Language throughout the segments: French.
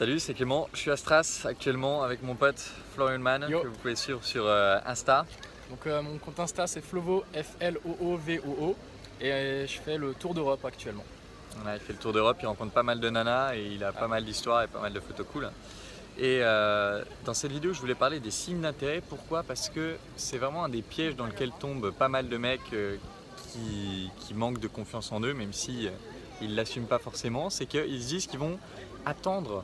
Salut, c'est Clément, je suis à Stras actuellement avec mon pote Florian Man, Yo. que vous pouvez suivre sur Insta. Donc mon compte Insta c'est Flovo, F-L-O-O-V-O-O et je fais le tour d'Europe actuellement. Voilà, il fait le tour d'Europe, il rencontre pas mal de nanas et il a pas mal d'histoires et pas mal de photos cool. Et dans cette vidéo, je voulais parler des signes d'intérêt. Pourquoi? Parce que c'est vraiment un des pièges dans lequel tombent pas mal de mecs qui manquent de confiance en eux, même si ils ne l'assument pas forcément. C'est qu'ils se disent qu'ils vont attendre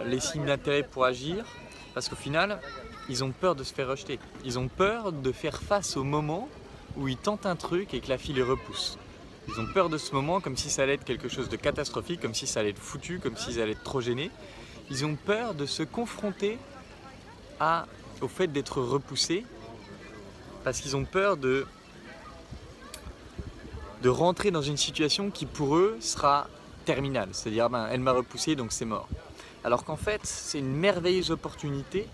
les signes d'intérêt pour agir, parce qu'au final, ils ont peur de se faire rejeter. Ils ont peur de faire face au moment où ils tentent un truc et que la fille les repousse. Ils ont peur de ce moment comme si ça allait être quelque chose de catastrophique, comme si ça allait être foutu, comme s'ils allaient être trop gênés. Ils ont peur de se confronter au fait d'être repoussés, parce qu'ils ont peur de rentrer dans une situation qui pour eux sera terminale. C'est-à-dire, elle m'a repoussé donc c'est mort. Alors qu'en fait, c'est une merveilleuse opportunité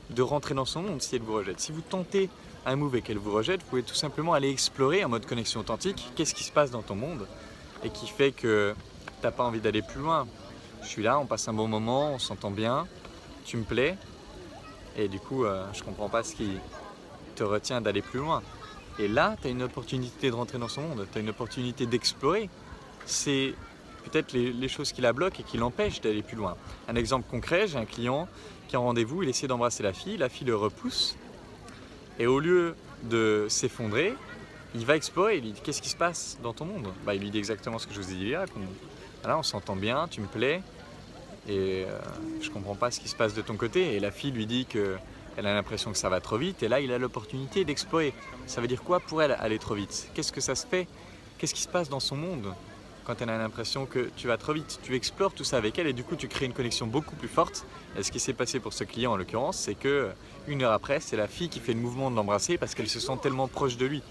de rentrer dans son monde si elle vous rejette. Si vous tentez un move et qu'elle vous rejette, vous pouvez tout simplement aller explorer en mode connexion authentique qu'est-ce qui se passe dans ton monde et qui fait que tu n'as pas envie d'aller plus loin. Je suis là, on passe un bon moment, on s'entend bien, tu me plais et du coup je comprends pas ce qui te retient d'aller plus loin. Et là, tu as une opportunité de rentrer dans son monde, tu as une opportunité d'explorer. C'est peut-être les choses qui la bloquent et qui l'empêchent d'aller plus loin. Un exemple concret, j'ai un client qui est en rendez-vous, il essaie d'embrasser la fille le repousse et au lieu de s'effondrer, il va explorer, il lui dit qu'est-ce qui se passe dans ton monde? Il lui dit exactement ce que je vous ai dit là, voilà, on s'entend bien, tu me plais et je comprends pas ce qui se passe de ton côté. Et la fille lui dit qu'elle a l'impression que ça va trop vite et là il a l'opportunité d'explorer. Ça veut dire quoi pour elle aller trop vite? Qu'est-ce que ça se fait? Qu'est-ce qui se passe dans son monde quand elle a l'impression que tu vas trop vite? Tu explores tout ça avec elle et du coup tu crées une connexion beaucoup plus forte. Et ce qui s'est passé pour ce client en l'occurrence, c'est que une heure après, c'est la fille qui fait le mouvement de l'embrasser parce qu'elle se sent tellement proche de lui.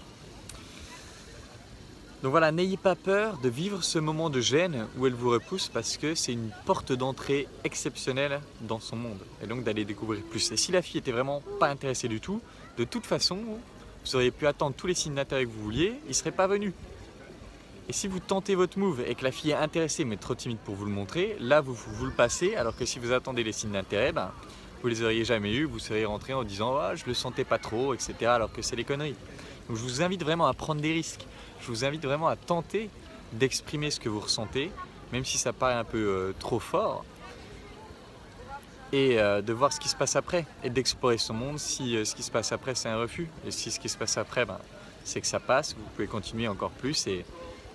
Donc voilà, n'ayez pas peur de vivre ce moment de gêne où elle vous repousse parce que c'est une porte d'entrée exceptionnelle dans son monde et donc d'aller découvrir plus. Et si la fille était vraiment pas intéressée du tout, de toute façon, vous auriez pu attendre tous les signes d'intérêt que vous vouliez, il ne serait pas venu. Et si vous tentez votre move et que la fille est intéressée mais trop timide pour vous le montrer, là vous le passez, alors que si vous attendez les signes d'intérêt, vous les auriez jamais eu, vous seriez rentré en disant je le sentais pas trop, etc. alors que c'est des conneries. Donc je vous invite vraiment à prendre des risques, je vous invite vraiment à tenter d'exprimer ce que vous ressentez, même si ça paraît un peu trop fort, et de voir ce qui se passe après, et d'explorer son monde si ce qui se passe après c'est un refus, et si ce qui se passe après c'est que ça passe, vous pouvez continuer encore plus et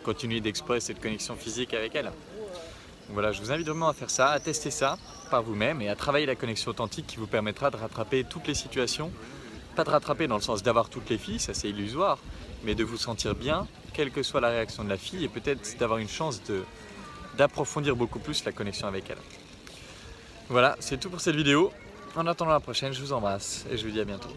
continuer d'explorer cette connexion physique avec elle. Donc voilà, je vous invite vraiment à faire ça, à tester ça par vous-même et à travailler la connexion authentique qui vous permettra de rattraper toutes les situations. Pas de rattraper dans le sens d'avoir toutes les filles, ça c'est illusoire, mais de vous sentir bien, quelle que soit la réaction de la fille et peut-être d'avoir une chance d'approfondir beaucoup plus la connexion avec elle. Voilà, c'est tout pour cette vidéo. En attendant la prochaine, je vous embrasse et je vous dis à bientôt.